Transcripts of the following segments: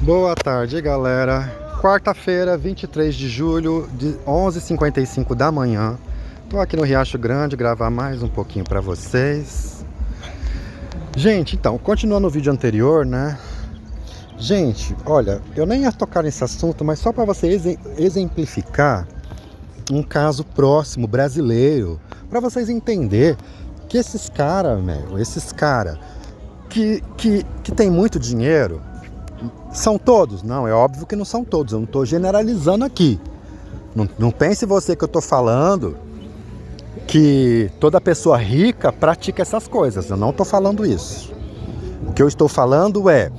Boa tarde, galera. Quarta-feira, 23 de julho, de 11h55 da manhã. Tô aqui no Riacho Grande, gravar mais um pouquinho pra vocês. Gente, então, continuando o vídeo anterior, né? Gente, olha, eu nem ia tocar nesse assunto, mas só pra você exemplificar um caso próximo, brasileiro, pra vocês entenderem que esses caras, que tem muito dinheiro, são todos? Não, é óbvio que não são todos, eu não estou generalizando aqui. Não pense você que eu estou falando que toda pessoa rica pratica essas coisas, eu não estou falando isso. O que eu estou falando é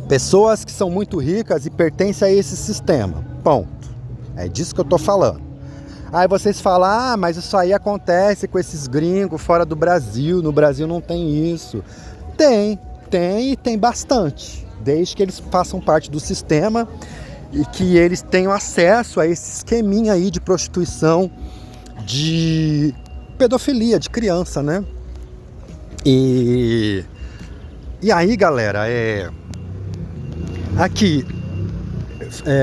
pessoas que são muito ricas e pertencem a esse sistema, ponto. É disso que eu estou falando. Aí vocês falam, mas isso aí acontece com esses gringos fora do Brasil, no Brasil não tem isso. Tem e tem bastante. Desde que eles façam parte do sistema e que eles tenham acesso a esse esqueminha aí de prostituição, de pedofilia de criança, né? E aí, galera, aqui,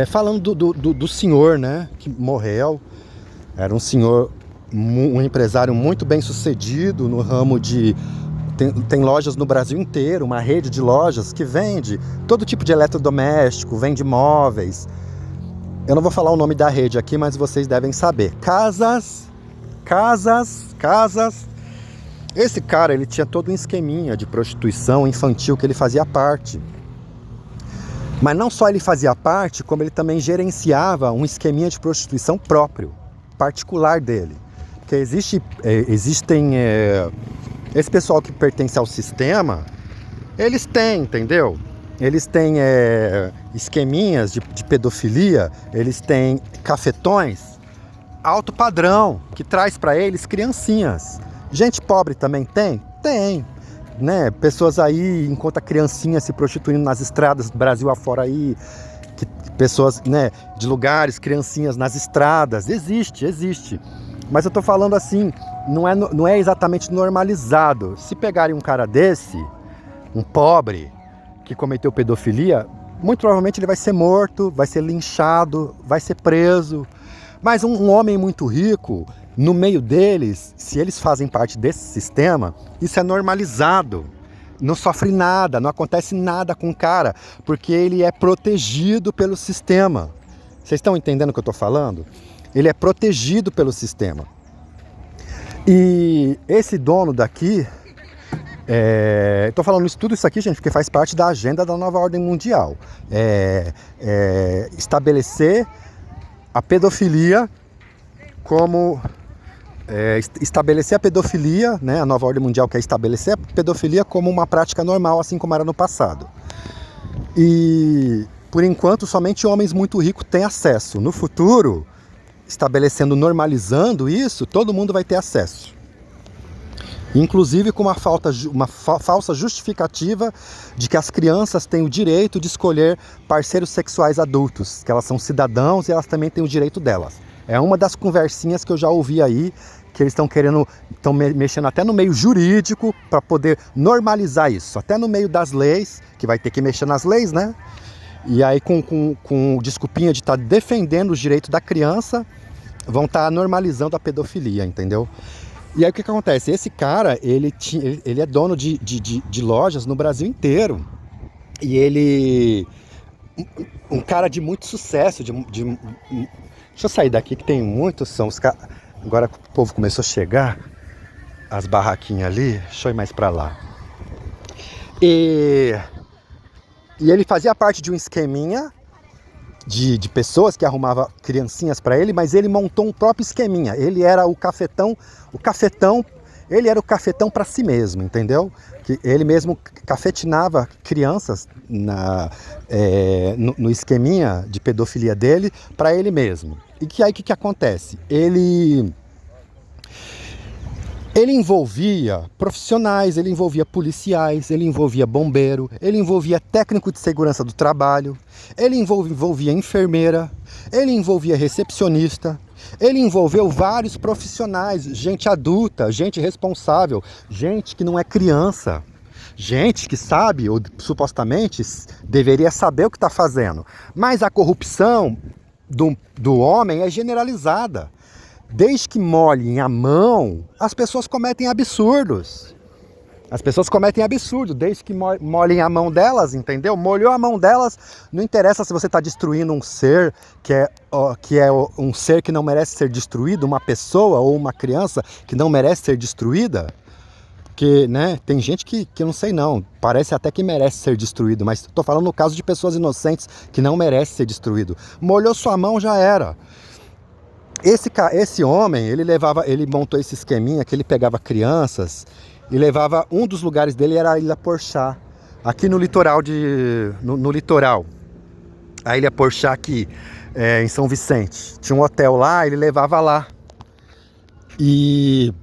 falando do senhor, né, que morreu, era um senhor, um empresário muito bem sucedido no ramo de... Tem lojas no Brasil inteiro, uma rede de lojas que vende todo tipo de eletrodoméstico, vende móveis. Eu não vou falar o nome da rede aqui, mas vocês devem saber. Casas. Esse cara, ele tinha todo um esqueminha de prostituição infantil que ele fazia parte. Mas não só ele fazia parte, como ele também gerenciava um esqueminha de prostituição próprio, particular dele. Porque existem... Esse pessoal que pertence ao sistema, eles têm, entendeu? Eles têm esqueminhas de pedofilia, eles têm cafetões alto padrão, que traz para eles criancinhas. Gente pobre também tem? Tem. Né? Pessoas aí, enquanto a criancinha se prostituindo nas estradas do Brasil afora aí, pessoas, né, de lugares, criancinhas nas estradas, existe. Mas eu tô falando assim, não é exatamente normalizado. Se pegarem um cara desse, um pobre, que cometeu pedofilia, muito provavelmente ele vai ser morto, vai ser linchado, vai ser preso. Mas um homem muito rico, no meio deles, se eles fazem parte desse sistema, isso é normalizado. Não sofre nada, não acontece nada com o cara, porque ele é protegido pelo sistema. Vocês estão entendendo o que eu tô falando? Ele é protegido pelo sistema. E esse dono daqui, estou falando tudo isso aqui, gente, porque faz parte da agenda da nova ordem mundial. Estabelecer a pedofilia como... estabelecer a pedofilia, né, a nova ordem mundial quer estabelecer a pedofilia como uma prática normal, assim como era no passado. E, por enquanto, somente homens muito ricos têm acesso. No futuro... normalizando isso, todo mundo vai ter acesso. Inclusive com uma falsa justificativa de que as crianças têm o direito de escolher parceiros sexuais adultos, que elas são cidadãos e elas também têm o direito delas. É uma das conversinhas que eu já ouvi aí, que eles estão mexendo até no meio jurídico para poder normalizar isso, até no meio das leis, que vai ter que mexer nas leis, né? E aí com desculpinha de estar defendendo os direitos da criança, vão estar normalizando a pedofilia, entendeu? E aí o que acontece? Esse cara, ele é dono de lojas no Brasil inteiro. E ele... Um cara de muito sucesso, deixa eu sair daqui que tem muitos são os caras... Agora que o povo começou a chegar, as barraquinhas ali, deixa eu ir mais pra lá. E ele fazia parte de um esqueminha de pessoas que arrumavam criancinhas para ele, mas ele montou um próprio esqueminha. Ele era o cafetão, ele era o cafetão para si mesmo, entendeu? Que ele mesmo cafetinava crianças no esqueminha de pedofilia dele para ele mesmo. E que aí o que acontece? Ele envolvia profissionais, ele envolvia policiais, ele envolvia bombeiro, ele envolvia técnico de segurança do trabalho, ele envolvia enfermeira, ele envolvia recepcionista, ele envolveu vários profissionais, gente adulta, gente responsável, gente que não é criança, gente que sabe, ou supostamente deveria saber o que está fazendo. Mas a corrupção do homem é generalizada. Desde que molhem a mão, as pessoas cometem absurdos. As pessoas cometem absurdo, desde que molhem a mão delas, entendeu? Molhou a mão delas, não interessa se você está destruindo um ser que é um ser que não merece ser destruído, uma pessoa ou uma criança que não merece ser destruída. Porque, né, tem gente que eu não sei não, parece até que merece ser destruído, mas estou falando no caso de pessoas inocentes que não merecem ser destruído. Molhou sua mão, já era. Esse homem, ele montou esse esqueminha que ele pegava crianças e levava, um dos lugares dele era a Ilha Porchá, aqui no litoral no litoral. A Ilha Porchá aqui, em São Vicente. Tinha um hotel lá, ele levava lá. E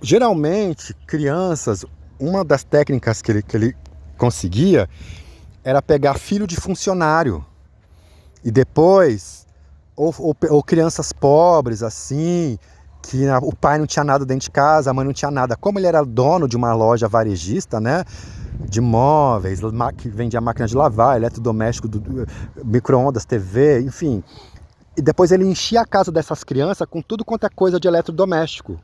geralmente, crianças, uma das técnicas que ele conseguia era pegar filho de funcionário. E depois, ou crianças pobres, assim, que o pai não tinha nada dentro de casa, a mãe não tinha nada. Como ele era dono de uma loja varejista, né, de móveis, que vendia máquina de lavar, eletrodoméstico, micro-ondas, TV, enfim. E depois ele enchia a casa dessas crianças com tudo quanto é coisa de eletrodoméstico.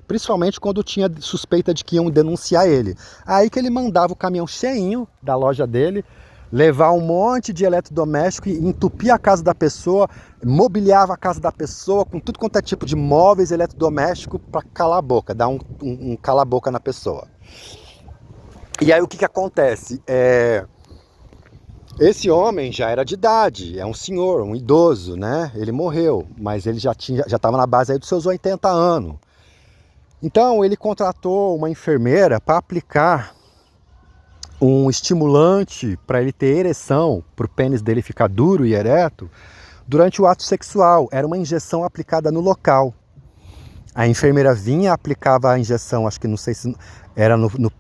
Principalmente quando tinha suspeita de que iam denunciar ele. Aí que ele mandava o caminhão cheinho da loja dele, levar um monte de eletrodoméstico e entupir a casa da pessoa, mobiliava a casa da pessoa com tudo quanto é tipo de móveis eletrodomésticos para calar a boca, dar um cala-boca na pessoa. E aí o que acontece? Esse homem já era de idade, é um senhor, um idoso, né? Ele morreu, mas ele já estava na base aí dos seus 80 anos. Então ele contratou uma enfermeira para aplicar um estimulante para ele ter ereção, para o pênis dele ficar duro e ereto, durante o ato sexual. Era uma injeção aplicada no local. A enfermeira vinha, aplicava a injeção, acho que não sei se era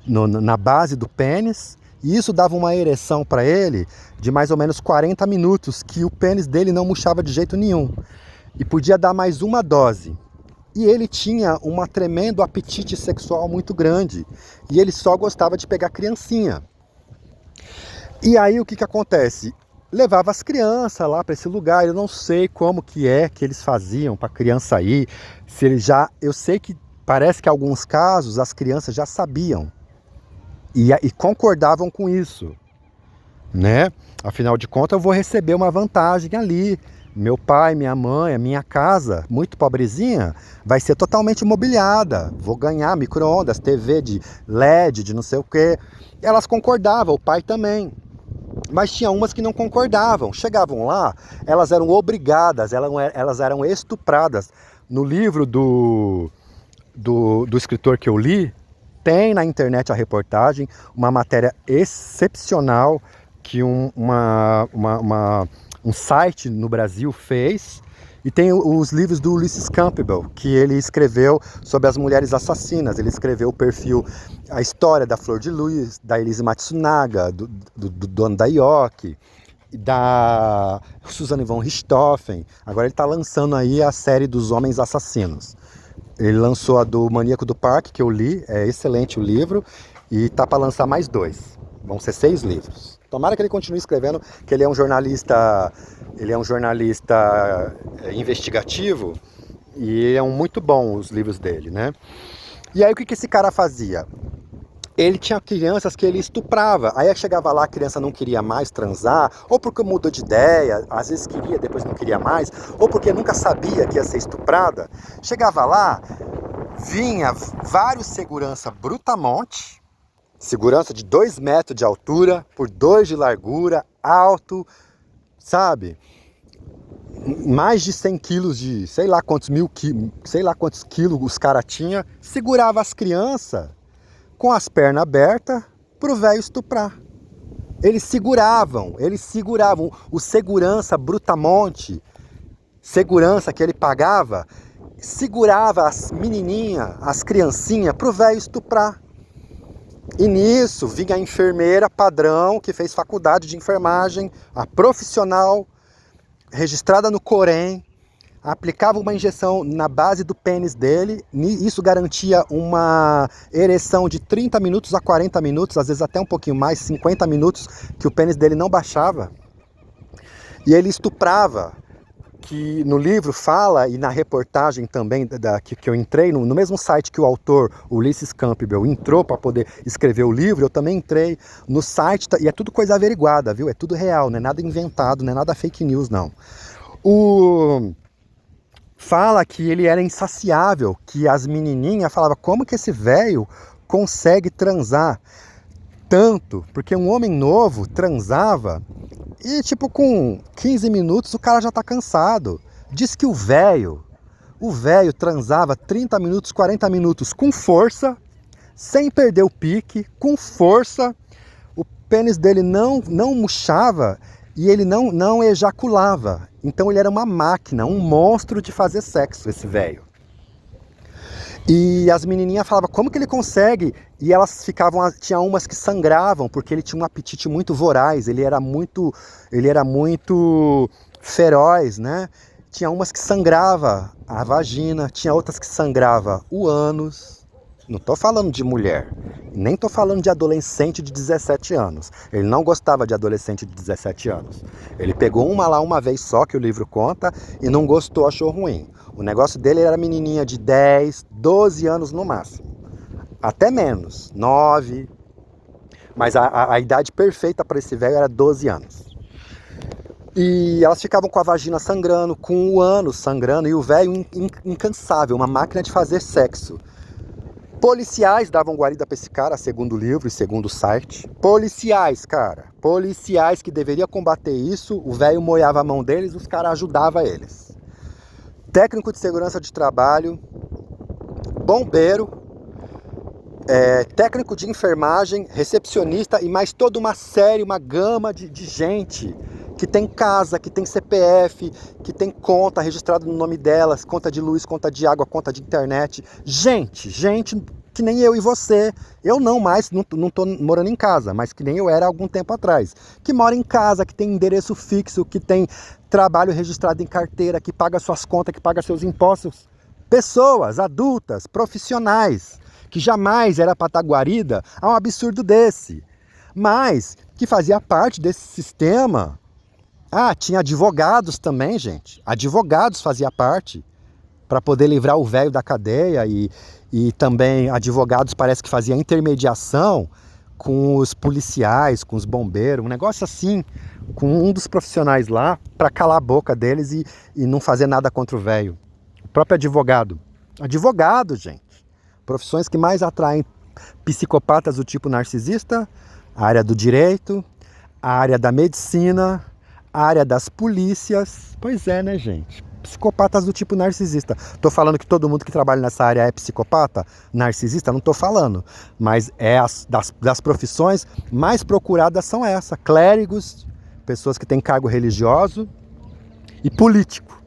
na base do pênis, e isso dava uma ereção para ele de mais ou menos 40 minutos, que o pênis dele não murchava de jeito nenhum. E podia dar mais uma dose. E ele tinha um tremendo apetite sexual muito grande. E ele só gostava de pegar criancinha. E aí o que acontece? Levava as crianças lá para esse lugar. Eu não sei como que eles faziam para a criança ir. Eu sei que parece que em alguns casos as crianças já sabiam. E concordavam com isso, né? Afinal de contas, eu vou receber uma vantagem ali. Meu pai, minha mãe, a minha casa, muito pobrezinha, vai ser totalmente mobiliada. Vou ganhar micro-ondas, TV de LED, de não sei o quê. Elas concordavam, o pai também. Mas tinha umas que não concordavam. Chegavam lá, elas eram obrigadas, elas eram estupradas. No livro do escritor que eu li, tem na internet a reportagem, uma matéria excepcional que um site no Brasil fez, e tem os livros do Ulysses Campbell, que ele escreveu sobre as mulheres assassinas. Ele escreveu o perfil, a história da Flor de Lis, da Elise Matsunaga, do dono da IOC, da Suzanne von Richthofen. Agora ele está lançando aí a série dos Homens Assassinos. Ele lançou a do Maníaco do Parque, que eu li, é excelente o livro, e tá para lançar mais 2. Vão ser 6 livros. Tomara que ele continue escrevendo, que ele é um jornalista investigativo, e muito bom os livros dele, né? E aí o que esse cara fazia? Ele tinha crianças que ele estuprava. Aí chegava lá, a criança não queria mais transar, ou porque mudou de ideia, às vezes queria, depois não queria mais, ou porque nunca sabia que ia ser estuprada. Chegava lá, vinha vários segurança brutamonte, segurança de 2 metros de altura, por 2 de largura, alto, sabe? Mais de 100 quilos de, sei lá quantos quilos os caras tinham, segurava as crianças com as pernas abertas pro velho estuprar. Eles seguravam, o segurança brutamonte, segurança que ele pagava, segurava as menininhas, as criancinhas pro velho estuprar. E nisso vinha a enfermeira padrão, que fez faculdade de enfermagem, a profissional, registrada no Corém, aplicava uma injeção na base do pênis dele, isso garantia uma ereção de 30 minutos a 40 minutos, às vezes até um pouquinho mais, 50 minutos, que o pênis dele não baixava. E ele estuprava, que no livro fala, e na reportagem também que eu entrei, no mesmo site que o autor Ulysses Campbell entrou para poder escrever o livro, eu também entrei no site, e é tudo coisa averiguada, viu? É tudo real, não é nada inventado, não é nada fake news, não. Fala que ele era insaciável, que as menininhas falavam, como que esse velho consegue transar tanto? Porque um homem novo transava e tipo com 15 minutos o cara já tá cansado. Diz que o velho transava 30 minutos, 40 minutos com força, sem perder o pique, com força. O pênis dele não murchava e ele não ejaculava. Então ele era uma máquina, um monstro de fazer sexo, esse velho. E as menininhas falavam, como que ele consegue? E elas ficavam, tinha umas que sangravam, porque ele tinha um apetite muito voraz, ele era muito feroz, né? Tinha umas que sangrava a vagina, tinha outras que sangrava o ânus. Não tô falando de mulher, nem tô falando de adolescente de 17 anos. Ele não gostava de adolescente de 17 anos. Ele pegou uma lá uma vez só, que o livro conta, e não gostou, achou ruim. O negócio dele era menininha de 10, 12 anos no máximo. Até menos, 9. Mas a idade perfeita para esse velho era 12 anos. E elas ficavam com a vagina sangrando, com o ânus sangrando, e o velho incansável, uma máquina de fazer sexo. Policiais davam guarida para esse cara, segundo o livro e segundo o site. Policiais, cara. Policiais que deveriam combater isso, o velho moiava a mão deles, os caras ajudavam eles. Técnico de segurança de trabalho, bombeiro, técnico de enfermagem, recepcionista e mais toda uma série, uma gama de gente que tem casa, que tem CPF, que tem conta registrada no nome delas, conta de luz, conta de água, conta de internet. Gente que nem eu e você. Eu não mais, não tô morando em casa, mas que nem eu era há algum tempo atrás. Que mora em casa, que tem endereço fixo, que tem trabalho registrado em carteira, que paga suas contas, que paga seus impostos. Pessoas adultas, profissionais, que jamais era para estar guarida a um absurdo desse. Mas que fazia parte desse sistema. Tinha advogados também, gente. Advogados fazia parte para poder livrar o velho da cadeia e também advogados parece que fazia intermediação com os policiais, com os bombeiros, um negócio assim, com um dos profissionais lá para calar a boca deles e não fazer nada contra o velho. O próprio advogado. Advogado, gente. Profissões que mais atraem psicopatas do tipo narcisista, a área do direito, a área da medicina, a área das polícias. Pois é, né, gente? Psicopatas do tipo narcisista. Tô falando que todo mundo que trabalha nessa área é psicopata? Narcisista? Não tô falando. Mas das profissões mais procuradas são essas. Clérigos, pessoas que têm cargo religioso e político.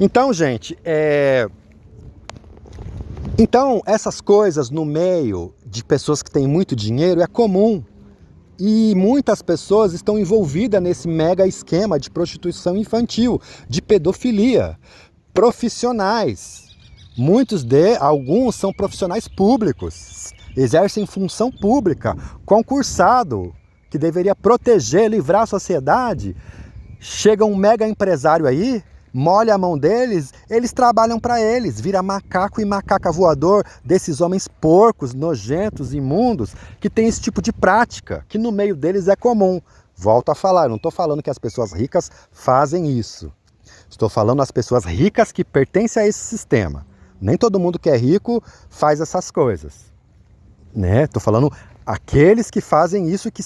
Então, gente, Então, essas coisas no meio de pessoas que têm muito dinheiro é comum. E muitas pessoas estão envolvidas nesse mega esquema de prostituição infantil, de pedofilia. Profissionais. Alguns são profissionais públicos, exercem função pública, concursado, que deveria proteger, livrar a sociedade. Chega um mega empresário aí, molha a mão deles, eles trabalham para eles, vira macaco e macaca voador desses homens porcos, nojentos, imundos, que tem esse tipo de prática, que no meio deles é comum. Volto a falar, eu não estou falando que as pessoas ricas fazem isso. Estou falando as pessoas ricas que pertencem a esse sistema. Nem todo mundo que é rico faz essas coisas. Né? Estou falando aqueles que fazem isso, que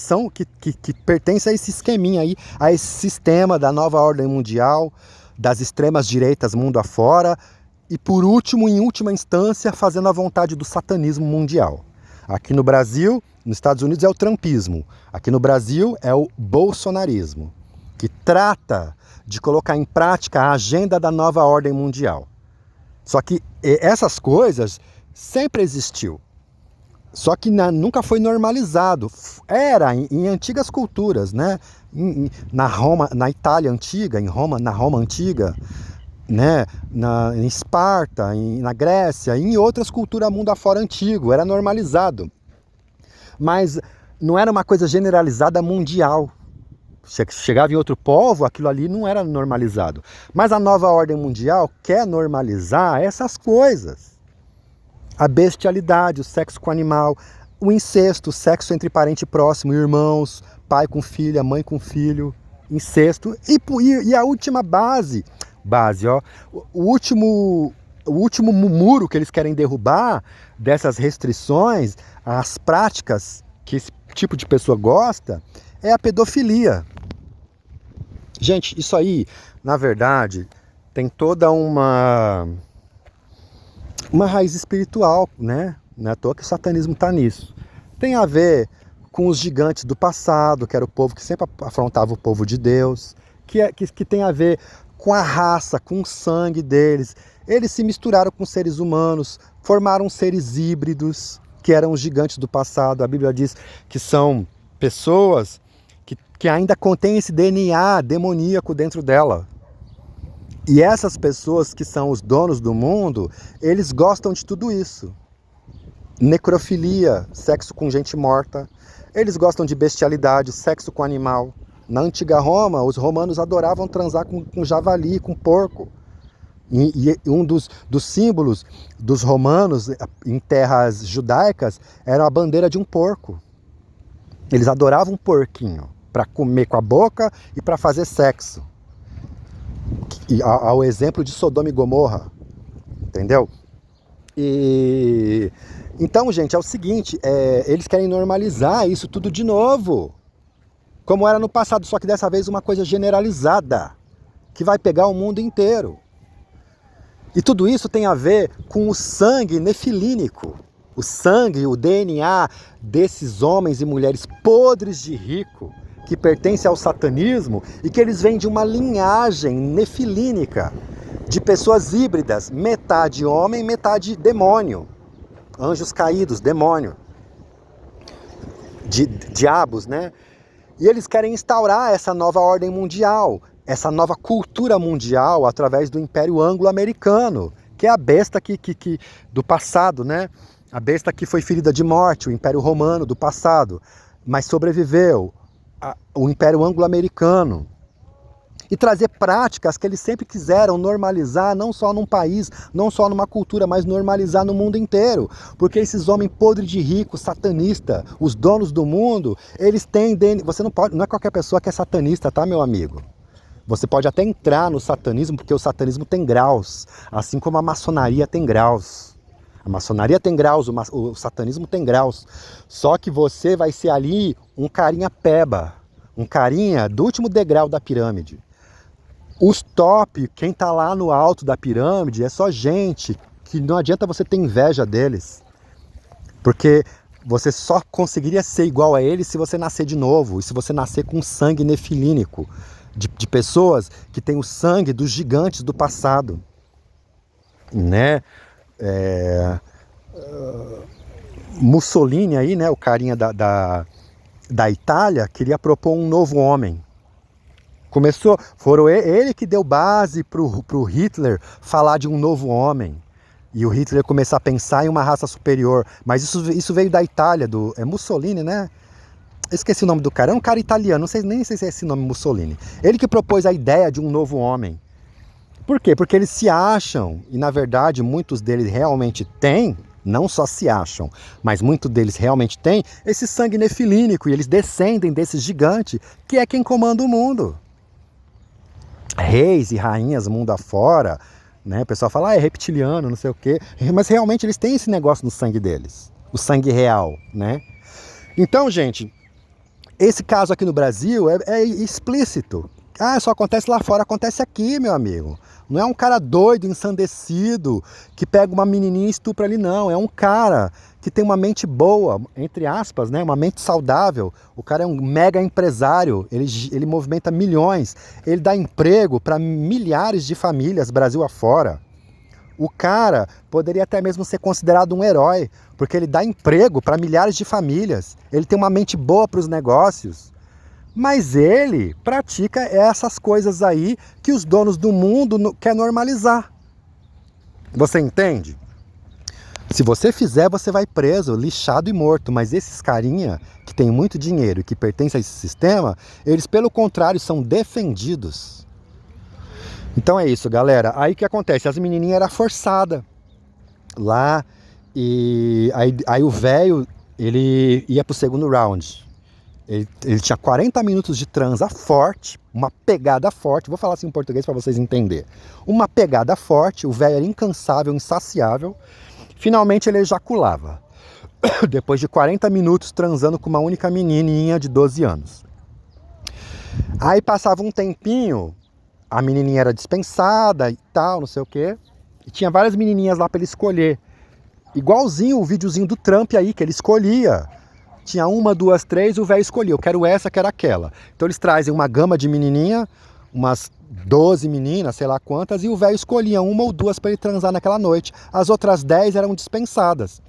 pertencem a esse esqueminha aí, a esse sistema da nova ordem mundial, das extremas direitas mundo afora e, por último, em última instância, fazendo a vontade do satanismo mundial. Aqui no Brasil, nos Estados Unidos é o trumpismo. Aqui no Brasil é o bolsonarismo, que trata de colocar em prática a agenda da nova ordem mundial. Só que essas coisas sempre existiu. Só que nunca foi normalizado. Era em antigas culturas, né? Na Itália antiga, na Roma antiga, né, em Esparta, na Grécia, e em outras culturas mundo afora antigo, era normalizado. Mas não era uma coisa generalizada mundial. Chegava em outro povo, aquilo ali não era normalizado. Mas a nova ordem mundial quer normalizar essas coisas. A bestialidade, o sexo com animal, o incesto, o sexo entre parente próximo, irmãos, pai com filha, mãe com filho, incesto. E a última base, ó, o último muro que eles querem derrubar dessas restrições, as práticas que esse tipo de pessoa gosta, é a pedofilia. Gente, isso aí, na verdade, tem toda uma raiz espiritual, né? Não é à toa que o satanismo está nisso. Tem a ver com os gigantes do passado, que era o povo que sempre afrontava o povo de Deus, que tem a ver com a raça, com o sangue deles. Eles se misturaram com seres humanos, formaram seres híbridos, que eram os gigantes do passado. A Bíblia diz que são pessoas que ainda contêm esse DNA demoníaco dentro dela. E essas pessoas que são os donos do mundo, eles gostam de tudo isso. Necrofilia, sexo com gente morta. Eles gostam de bestialidade, sexo com animal. Na antiga Roma, os romanos adoravam transar com javali, com porco. E um dos símbolos dos romanos em terras judaicas era a bandeira de um porco. Eles adoravam um porquinho para comer com a boca e para fazer sexo. E ao exemplo de Sodoma e Gomorra, entendeu? Então, gente, é o seguinte, eles querem normalizar isso tudo de novo, como era no passado, só que dessa vez uma coisa generalizada, que vai pegar o mundo inteiro. E tudo isso tem a ver com o sangue nefilínico, o sangue, o DNA desses homens e mulheres podres de rico, que pertencem ao satanismo e que eles vêm de uma linhagem nefilínica, de pessoas híbridas, metade homem, metade demônio, anjos caídos, demônio, diabos, né? E eles querem instaurar essa nova ordem mundial, essa nova cultura mundial através do Império Anglo-Americano, que é a besta do passado, né? A besta que foi ferida de morte, o Império Romano do passado, mas sobreviveu, o Império Anglo-Americano. E trazer práticas que eles sempre quiseram normalizar, não só num país, não só numa cultura, mas normalizar no mundo inteiro. Porque esses homens podres de rico, satanista, os donos do mundo, eles têm... Você não é qualquer pessoa que é satanista, tá, meu amigo? Você pode até entrar no satanismo, porque o satanismo tem graus, assim como a maçonaria tem graus. A maçonaria tem graus, o satanismo tem graus. Só que você vai ser ali um carinha peba, um carinha do último degrau da pirâmide. Os top, quem tá lá no alto da pirâmide, é só gente que não adianta você ter inveja deles. Porque você só conseguiria ser igual a eles se você nascer de novo, e se você nascer com sangue nefilínico, de pessoas que têm o sangue dos gigantes do passado, né? Mussolini aí, né, o carinha da Itália, queria propor um novo homem. Foram ele que deu base pro Hitler falar de um novo homem. E o Hitler começar a pensar em uma raça superior. Mas isso veio da Itália, Mussolini, né? Esqueci o nome do cara, é um cara italiano, nem sei se é esse nome, Mussolini. Ele que propôs a ideia de um novo homem. Por quê? Porque eles se acham, e na verdade muitos deles realmente têm, não só se acham, mas muitos deles realmente têm, esse sangue nefilínico, e eles descendem desse gigante, que é quem comanda o mundo. Reis e rainhas mundo afora, né? O pessoal fala, é reptiliano, não sei o quê, mas realmente eles têm esse negócio no sangue deles, o sangue real, né? Então, gente, esse caso aqui no Brasil é explícito. Ah, só acontece lá fora, acontece aqui, meu amigo. Não é um cara doido, ensandecido, que pega uma menininha e estupra ali, não. É um cara que tem uma mente boa, entre aspas, né? Uma mente saudável. O cara é um mega empresário, ele movimenta milhões. Ele dá emprego para milhares de famílias, Brasil afora. O cara poderia até mesmo ser considerado um herói, porque ele dá emprego para milhares de famílias. Ele tem uma mente boa para os negócios. Mas ele pratica essas coisas aí que os donos do mundo querem normalizar. Você entende? Se você fizer, você vai preso, lixado e morto. Mas esses carinha que tem muito dinheiro e que pertencem a esse sistema, eles pelo contrário são defendidos. Então é isso, galera. Aí o que acontece? As menininhas eram forçadas lá e aí o velho, ele ia pro segundo round. Ele tinha 40 minutos de transa forte, uma pegada forte, vou falar assim em português para vocês entenderem. Uma pegada forte, o velho era incansável, insaciável. Finalmente ele ejaculava, depois de 40 minutos transando com uma única menininha de 12 anos. Aí passava um tempinho, a menininha era dispensada e tal, não sei o quê, e tinha várias menininhas lá para ele escolher. Igualzinho o videozinho do Trump aí, que ele escolhia. Tinha uma, duas, três, o velho escolhia, eu quero essa, quero aquela. Então eles trazem uma gama de menininha, umas 12 meninas, sei lá quantas, e o velho escolhia uma ou duas para ele transar naquela noite. As outras 10 eram dispensadas.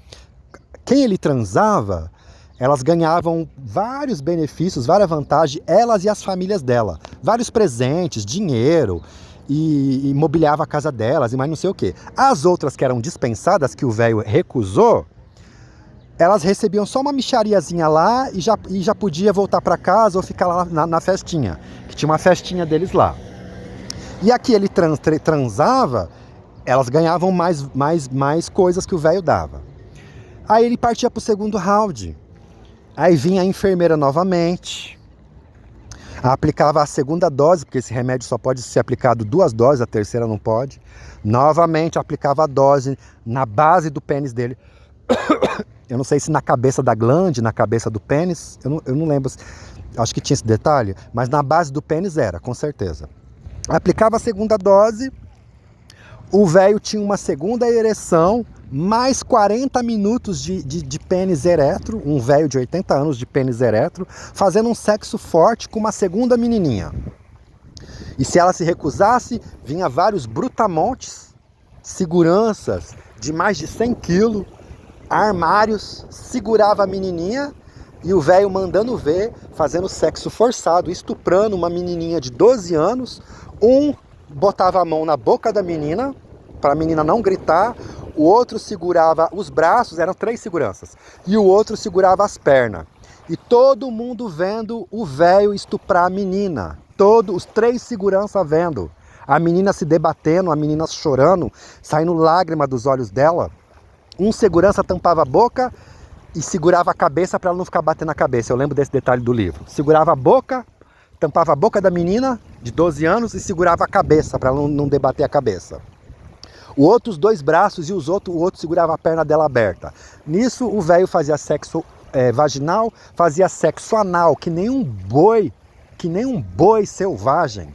Quem ele transava, elas ganhavam vários benefícios, várias vantagens, elas e as famílias dela. Vários presentes, dinheiro, e mobiliava a casa delas, e mais não sei o quê. As outras que eram dispensadas, que o velho recusou, elas recebiam só uma mixariazinha lá e já podia voltar para casa ou ficar lá na festinha, que tinha uma festinha deles lá. E aqui ele transava, elas ganhavam mais coisas que o velho dava. Aí ele partia pro segundo round. Aí vinha a enfermeira novamente, aplicava a segunda dose, porque esse remédio só pode ser aplicado 2 doses, a terceira não pode. Novamente aplicava a dose na base do pênis dele. Eu não sei se na cabeça da glande, na cabeça do pênis, eu não lembro, acho que tinha esse detalhe, mas na base do pênis era, com certeza. Aplicava a segunda dose, o velho tinha uma segunda ereção, mais 40 minutos de pênis eretro, um velho de 80 anos de pênis eretro, fazendo um sexo forte com uma segunda menininha. E se ela se recusasse, vinha vários brutamontes, seguranças de mais de 100 quilos, armários, segurava a menininha e o velho mandando ver, fazendo sexo forçado, estuprando uma menininha de 12 anos. Um botava a mão na boca da menina, para a menina não gritar, o outro segurava os braços, eram 3 seguranças, e o outro segurava as pernas. E todo mundo vendo o velho estuprar a menina, todos os 3 seguranças vendo, a menina se debatendo, a menina chorando, saindo lágrima dos olhos dela. Um segurança tampava a boca e segurava a cabeça para ela não ficar batendo a cabeça. Eu lembro desse detalhe do livro. Segurava a boca, tampava a boca da menina de 12 anos e segurava a cabeça para ela não debater a cabeça. O outro, os 2 braços e o outro segurava a perna dela aberta. Nisso o velho fazia sexo vaginal, fazia sexo anal, que nem um boi selvagem.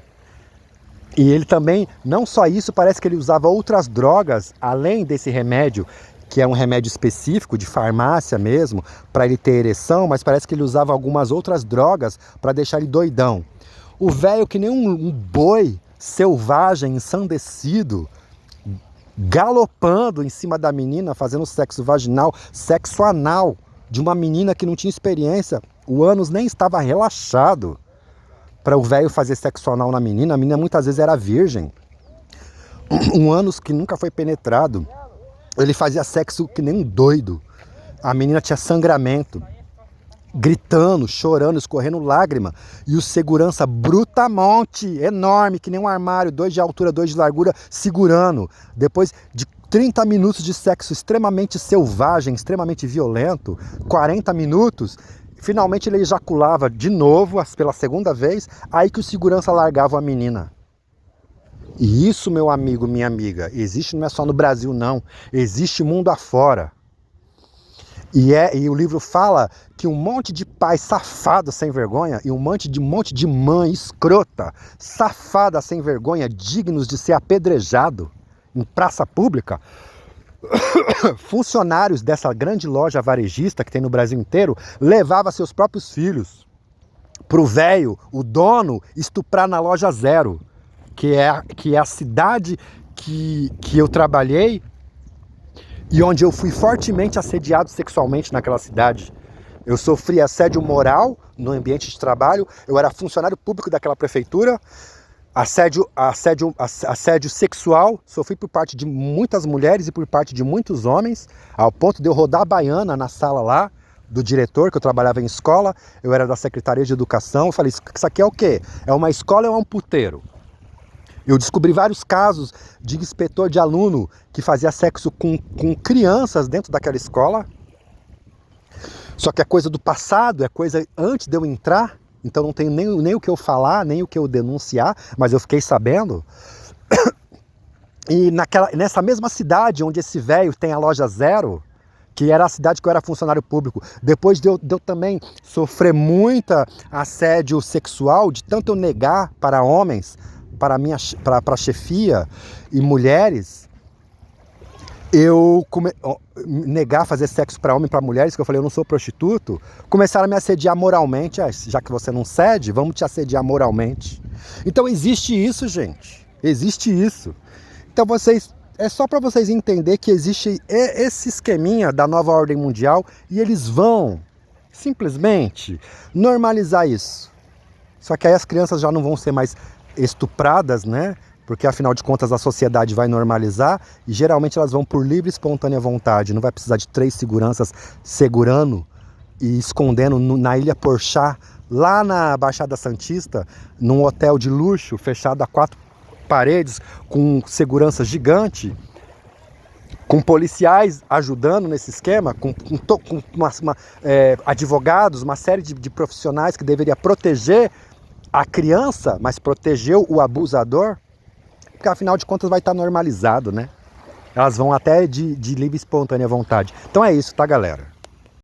E ele também, não só isso, parece que ele usava outras drogas, além desse remédio, que é um remédio específico de farmácia mesmo, para ele ter ereção, mas parece que ele usava algumas outras drogas para deixar ele doidão. O velho, que nem um boi selvagem, ensandecido, galopando em cima da menina, fazendo sexo vaginal, sexo anal, de uma menina que não tinha experiência, o ânus nem estava relaxado para o velho fazer sexo anal na menina. A menina muitas vezes era virgem, um ânus que nunca foi penetrado. Ele fazia sexo que nem um doido. A menina tinha sangramento, gritando, chorando, escorrendo lágrima. E o segurança brutamonte, enorme, que nem um armário, 2 de altura, 2 de largura, segurando. Depois de 30 minutos de sexo extremamente selvagem, extremamente violento, 40 minutos, finalmente ele ejaculava de novo, pela segunda vez, aí que o segurança largava a menina. E isso, meu amigo, minha amiga, existe, não é só no Brasil não, existe mundo afora. E o livro fala que um monte de pai safado sem vergonha e um monte de mãe escrota, safada sem vergonha, dignos de ser apedrejado em praça pública, funcionários dessa grande loja varejista que tem no Brasil inteiro, levava seus próprios filhos pro velho, o dono, estuprar na loja Zero, que é a cidade que eu trabalhei e onde eu fui fortemente assediado sexualmente naquela cidade. Eu sofri assédio moral no ambiente de trabalho, eu era funcionário público daquela prefeitura, assédio sexual, sofri por parte de muitas mulheres e por parte de muitos homens, ao ponto de eu rodar a baiana na sala lá, do diretor, que eu trabalhava em escola, eu era da Secretaria de Educação, eu falei, isso aqui é o quê? É uma escola ou é um puteiro? Eu descobri vários casos de inspetor de aluno que fazia sexo com crianças dentro daquela escola. Só que é coisa do passado, é coisa antes de eu entrar, então não tenho nem o que eu falar, nem o que eu denunciar, mas eu fiquei sabendo. E nessa mesma cidade onde esse velho tem a loja Zero, que era a cidade que eu era funcionário público, depois de eu também sofrer muita assédio sexual, de tanto eu negar para homens, para a chefia e mulheres, negar fazer sexo para homem e para mulheres, que eu falei, eu não sou prostituto, começaram a me assediar moralmente. Já que você não cede, vamos te assediar moralmente. Então existe isso, gente. Existe isso. Então é só para vocês entenderem que existe esse esqueminha da nova ordem mundial e eles vão simplesmente normalizar isso. Só que aí as crianças já não vão ser mais estupradas, né? Porque afinal de contas a sociedade vai normalizar e geralmente elas vão por livre e espontânea vontade. Não vai precisar de 3 seguranças segurando e escondendo na Ilha Porchá, lá na Baixada Santista, num hotel de luxo fechado a 4 paredes, com segurança gigante, com policiais ajudando nesse esquema, com advogados, uma série de profissionais que deveria proteger a criança, mas protegeu o abusador, porque afinal de contas vai estar normalizado, né? Elas vão até de livre e espontânea vontade. Então é isso, tá, galera?